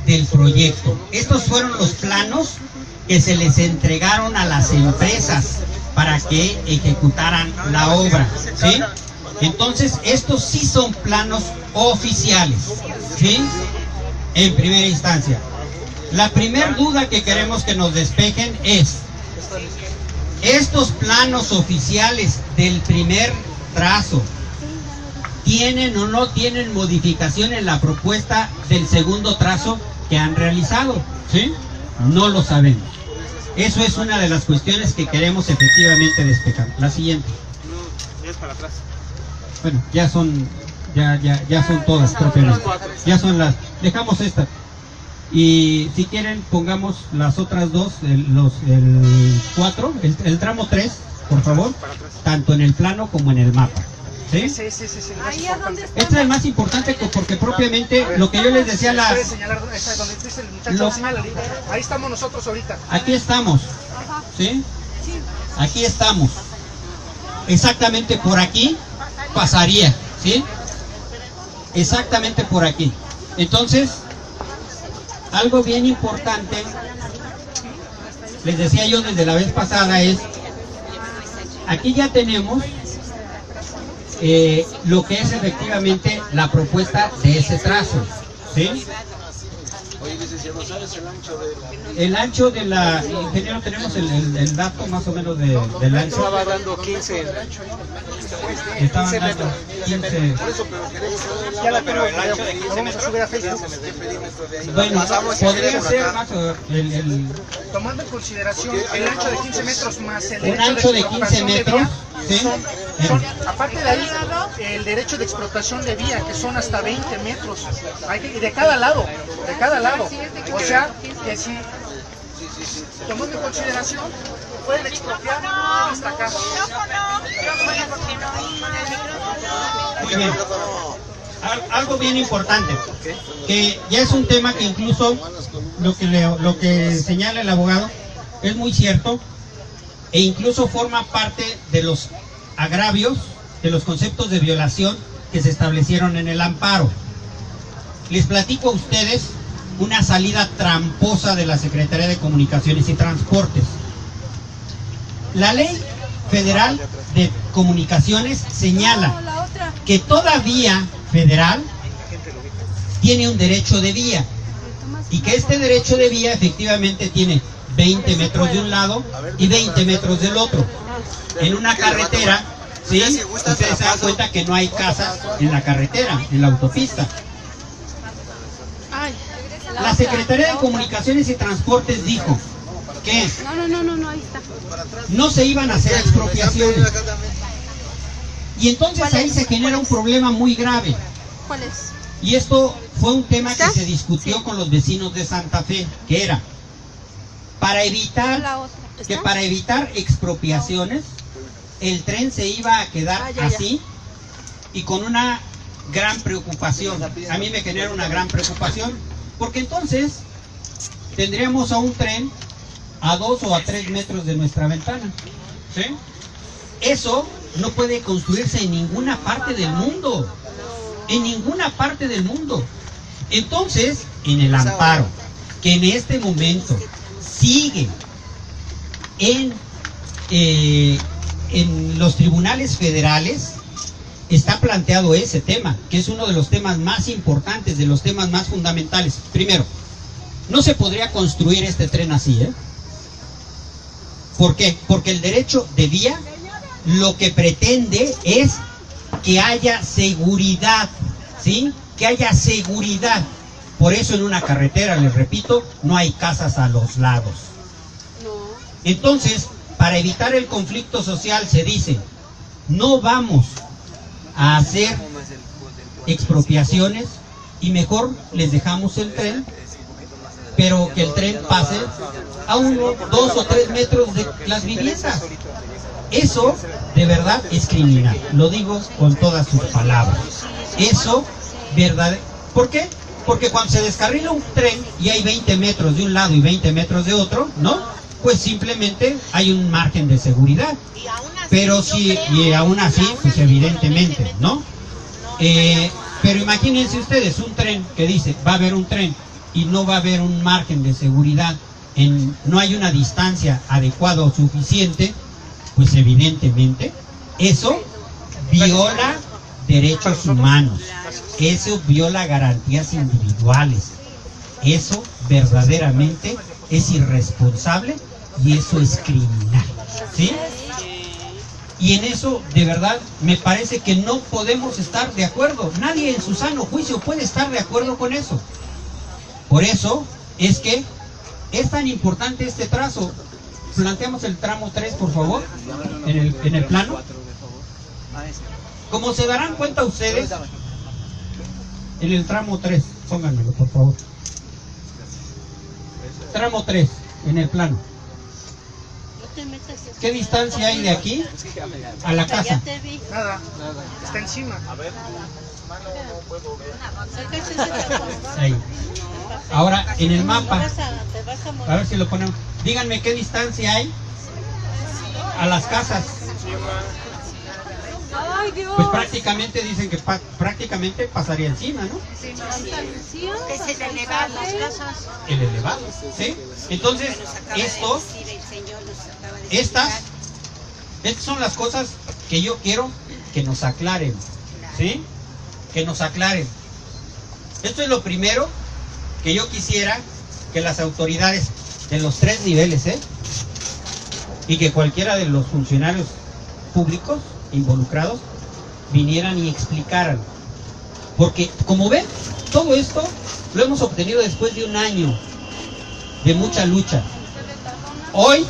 del proyecto. Estos fueron los planos que se les entregaron a las empresas para que ejecutaran la obra, ¿sí? Entonces, estos sí son planos oficiales, ¿sí? En primera instancia. La primera duda que queremos que nos despejen es: ¿estos planos oficiales del primer trazo tienen o no tienen modificación en la propuesta del segundo trazo que han realizado? ¿Sí? No lo sabemos. Eso es una de las cuestiones que queremos efectivamente despejar. La siguiente. No, es para atrás. Bueno, ya son todas propiamente. Ya son las. Dejamos esta. Y si quieren pongamos las otras dos, el 4, el tramo 3, por favor, tanto en el plano como en el mapa. ¿Sí? Sí. Ahí es donde está. Este es el más importante porque propiamente lo que yo les decía ahí estamos nosotros ahorita. Aquí estamos. ¿Sí? Aquí estamos. Exactamente por aquí pasaría, ¿sí? Exactamente por aquí. Entonces, algo bien importante, les decía yo desde la vez pasada, es, aquí ya tenemos lo que es efectivamente la propuesta de ese trazo, ¿sí? Oye, licenciado, ¿sabes el ancho de la... Ingeniero, tenemos el dato más o menos del ancho. Estaba dando 15. Estaban dando 15. Pero el ancho de 15 metros. Bueno, podría ser más tomando en consideración el ancho de 15 metros más el un ancho de 15 metros, ¿sí? Aparte de ahí, el derecho de explotación de vía, que son hasta 20 metros, de cada lado. O sea, que si tomando en consideración, pueden expropiar hasta acá. Muy bien. Algo bien importante, que ya es un tema que incluso lo que señala el abogado es muy cierto, e incluso forma parte de los agravios, de los conceptos de violación que se establecieron en el amparo. Les platico a ustedes una salida tramposa de la Secretaría de Comunicaciones y Transportes. La Ley Federal de Comunicaciones señala que toda vía federal tiene un derecho de vía, y que este derecho de vía efectivamente tiene 20 metros de un lado y 20 metros del otro. En una carretera, ¿sí? Ustedes se dan cuenta que no hay casas en la carretera, en la autopista. La Secretaría de Comunicaciones y Transportes dijo que No, ahí está. no se iban a hacer expropiaciones. Y entonces ahí se genera un problema muy grave. ¿Cuál es? Y esto fue un tema que se discutió con los vecinos de Santa Fe, que era para evitar expropiaciones, el tren se iba a quedar así y con una gran preocupación. A mí me genera una gran preocupación, porque entonces tendríamos a un tren a 2 o a 3 metros de nuestra ventana, ¿sí? Eso no puede construirse en ninguna parte del mundo. En ninguna parte del mundo. Entonces, en el amparo, que en este momento sigue en los tribunales federales, está planteado ese tema, que es uno de los temas más importantes, de los temas más fundamentales. Primero, no se podría construir este tren así, ¿eh? ¿Por qué? Porque el derecho de vía lo que pretende es que haya seguridad, ¿sí? Que haya seguridad. Por eso en una carretera, les repito, no hay casas a los lados. Entonces, para evitar el conflicto social se dice, no vamos a hacer expropiaciones y mejor les dejamos el tren, pero que el tren pase a 1, 2 o 3 metros de las viviendas. Eso de verdad es criminal, lo digo con todas sus palabras. Eso, verdad. ¿Por qué? Porque cuando se descarrila un tren y hay 20 metros de un lado y 20 metros de otro, ¿no? Pues simplemente hay un margen de seguridad. Pero sí, y aún así, pues evidentemente, ¿no? Pero imagínense ustedes un tren que dice, va a haber un tren y no va a haber un margen de seguridad, no hay una distancia adecuada o suficiente, pues evidentemente eso viola derechos humanos, eso viola garantías individuales, eso verdaderamente es irresponsable y eso es criminal, ¿sí? Y en eso, de verdad, me parece que no podemos estar de acuerdo. Nadie en su sano juicio puede estar de acuerdo con eso. Por eso es que es tan importante este trazo. Planteamos el tramo 3, por favor, en el plano. Como se darán cuenta ustedes, en el tramo 3, pónganmelo, por favor. Tramo 3, en el plano. ¿Qué distancia hay de aquí a la casa? Nada, está encima. Ahí. Ahora, en el mapa, a ver si lo ponemos. Díganme qué distancia hay a las casas. Pues prácticamente dicen que prácticamente pasaría encima, ¿no? Es el elevado, las casas. El elevado, ¿sí? Entonces, estas son las cosas que yo quiero que nos aclaren, ¿sí? Que nos aclaren. Esto es lo primero que yo quisiera que las autoridades de los 3 niveles, y que cualquiera de los funcionarios públicos involucrados vinieran y explicaran. Porque, como ven, todo esto lo hemos obtenido después de un año de mucha lucha. Hoy,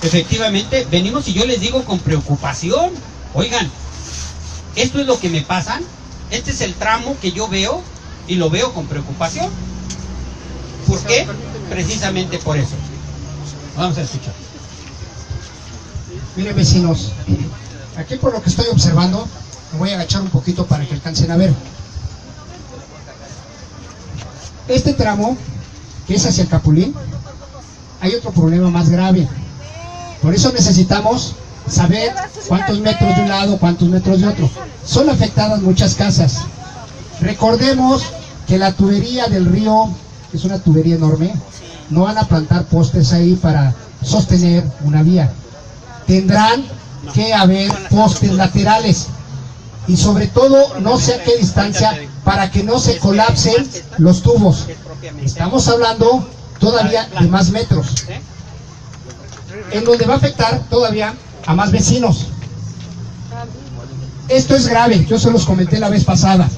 efectivamente, venimos y yo les digo con preocupación, oigan, esto es lo que me pasan, este es el tramo que yo veo y lo veo con preocupación. ¿Por qué? Precisamente por eso. Vamos a escuchar. Miren, vecinos, aquí por lo que estoy observando, me voy a agachar un poquito para que alcancen a ver. Este tramo, que es hacia el Capulín, hay otro problema más grave. Por eso necesitamos saber cuántos metros de un lado, cuántos metros de otro. Son afectadas muchas casas. Recordemos que la tubería del río, que es una tubería enorme, no van a plantar postes ahí para sostener una vía. Tendrán que haber postes laterales y sobre todo no sé a qué distancia para que no se colapsen los tubos. Estamos hablando todavía de más metros, en donde va a afectar todavía a más vecinos. Esto es grave, yo se los comenté la vez pasada.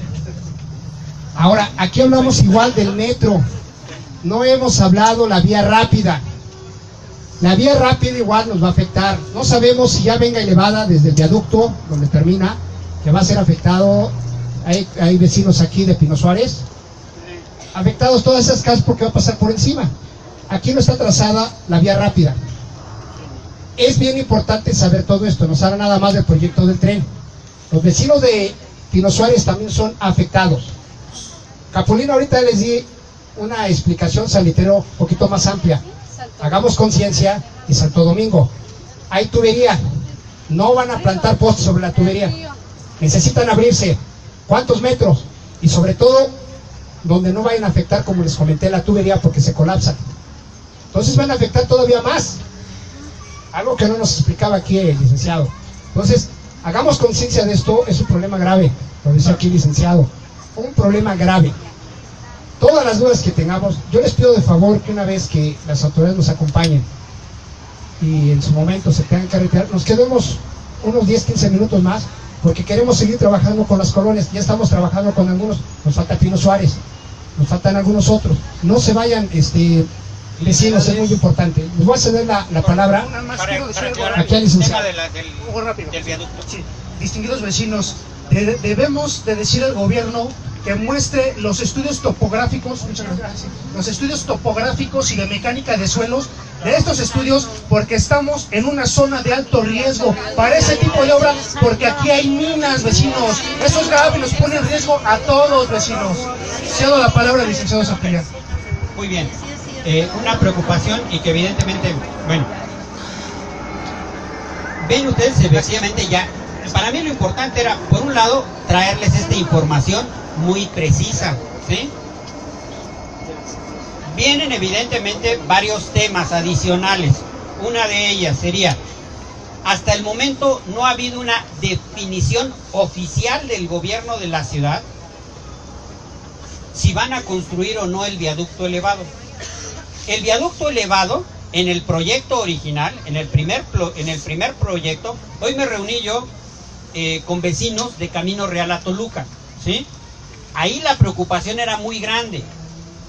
Ahora, aquí hablamos igual del metro, no hemos hablado la vía rápida. La vía rápida igual nos va a afectar. No sabemos si ya venga elevada desde el viaducto, donde termina, que va a ser afectado. Hay vecinos aquí de Pino Suárez, afectados todas esas casas porque va a pasar por encima. Aquí no está trazada la vía rápida. Es bien importante saber todo esto, no se habla nada más del proyecto del tren. Los vecinos de Pino Suárez también son afectados. Capulín, ahorita les di una explicación sanitaria un poquito más amplia. Hagamos conciencia. Y Santo Domingo, hay tubería, no van a plantar postes sobre la tubería, necesitan abrirse. ¿Cuántos metros? Y sobre todo, donde no vayan a afectar, como les comenté, la tubería, porque se colapsan. Entonces van a afectar todavía más. Algo que no nos explicaba aquí el licenciado. Entonces, hagamos conciencia de esto, es un problema grave, lo dice aquí el licenciado, un problema grave. Todas las dudas que tengamos, yo les pido de favor que una vez que las autoridades nos acompañen y en su momento se tengan que retirar, nos quedemos unos 10-15 minutos más, porque queremos seguir trabajando con las colonias. Ya estamos trabajando con algunos, nos falta Pino Suárez, nos faltan algunos otros. No se vayan, vecinos, es muy importante. Les voy a ceder la palabra aquí al licenciado. Del viaducto. Sí. Distinguidos vecinos, debemos de decir al gobierno que muestre los estudios topográficos, muchas gracias, los estudios topográficos y de mecánica de suelos de estos estudios, porque estamos en una zona de alto riesgo para ese tipo de obra, porque aquí hay minas, vecinos. Eso es grave y nos pone en riesgo a todos, vecinos. Cedo la palabra al licenciado Zapella. Muy bien. Una preocupación y que evidentemente, bueno, ven ustedes, efectivamente ya, para mí lo importante era, por un lado, traerles esta información muy precisa, ¿sí? vienen evidentemente varios temas adicionales. Una de ellas sería, hasta el momento no ha habido una definición oficial del gobierno de la ciudad si van a construir o no el viaducto elevado. El viaducto elevado, en el proyecto original, en el primer proyecto, hoy me reuní yo con vecinos de Camino Real a Toluca, ¿sí? Ahí la preocupación era muy grande,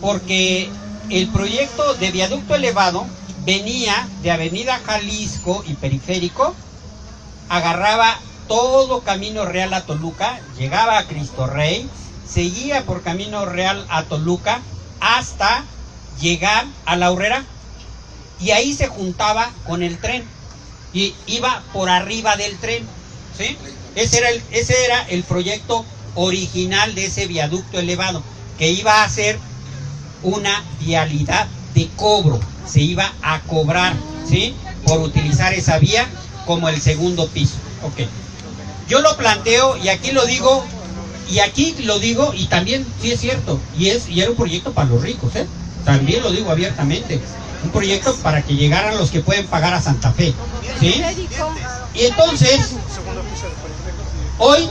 porque el proyecto de viaducto elevado venía de Avenida Jalisco y Periférico, agarraba todo Camino Real a Toluca, llegaba a Cristo Rey, seguía por Camino Real a Toluca hasta llegar a La Horrera, y ahí se juntaba con el tren y iba por arriba del tren, ¿sí? Ese era el proyecto original de ese viaducto elevado, que iba a ser una vialidad de cobro, se iba a cobrar, ¿sí?, por utilizar esa vía como el segundo piso. Ok, yo lo planteo y aquí lo digo, y también sí es cierto, y era un proyecto para los ricos, también lo digo abiertamente, un proyecto para que llegaran los que pueden pagar a Santa Fe, ¿sí? Y entonces, hoy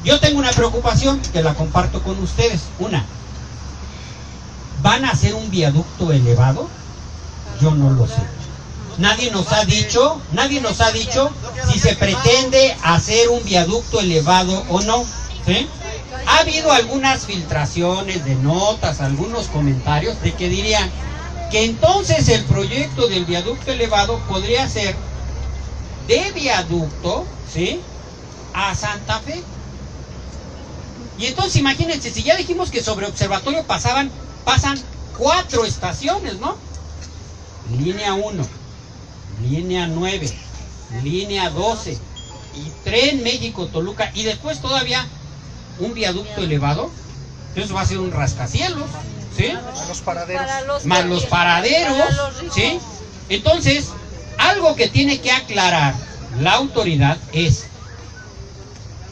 yo tengo una preocupación que la comparto con ustedes. Una, ¿van a hacer un viaducto elevado? Yo no lo sé. Nadie nos ha dicho si se pretende hacer un viaducto elevado o no, ¿sí? Ha habido algunas filtraciones de notas, algunos comentarios de que dirían que entonces el proyecto del viaducto elevado podría ser de viaducto, ¿sí?, a Santa Fe. Y entonces imagínense, si ya dijimos que sobre Observatorio pasan 4 estaciones, ¿no? Línea 1, línea 9, línea 12 y Tren México-Toluca, y después todavía un viaducto elevado. Eso va a ser un rascacielos, ¿sí? Más los paraderos, ¿sí? Entonces, algo que tiene que aclarar la autoridad es: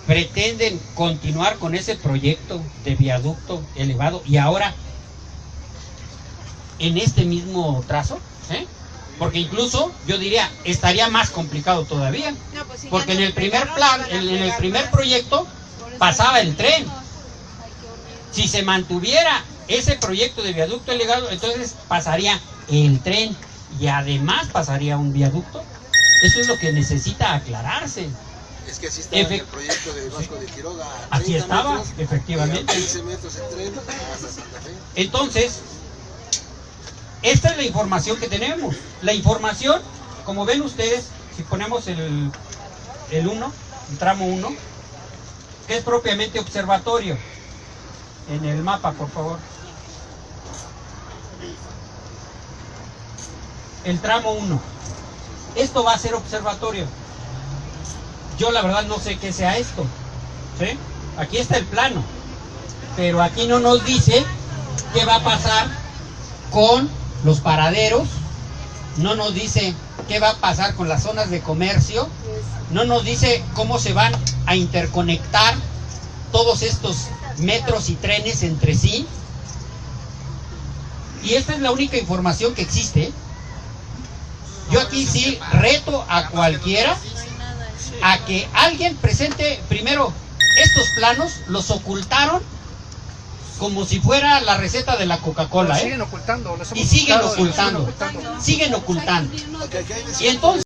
¿pretenden continuar con ese proyecto de viaducto elevado y ahora en este mismo trazo? Porque incluso yo diría, estaría más complicado todavía, porque en el primer proyecto pasaba el tren. Si se mantuviera ese proyecto de viaducto elevado, entonces pasaría el tren y además pasaría un viaducto. Eso es lo que necesita aclararse. Es que así estaba en el proyecto de Vasco de Quiroga. Así estaba, metros, efectivamente. 15 metros el tren hasta Santa Fe. Entonces, esta es la información que tenemos. La información, como ven ustedes, si ponemos el tramo 1, que es propiamente observatorio, en el mapa, por favor. El tramo 1. Esto va a ser observatorio. Yo la verdad no sé qué sea esto, ¿sí? Aquí está el plano, pero aquí no nos dice qué va a pasar con los paraderos, no nos dice qué va a pasar con las zonas de comercio, no nos dice cómo se van a interconectar todos estos metros y trenes entre sí. Y esta es la única información que existe. Yo aquí sí reto a cualquiera a que alguien presente primero estos planos. Los ocultaron como si fuera la receta de la Coca-Cola, siguen ocultando, y siguen ocultando. Y entonces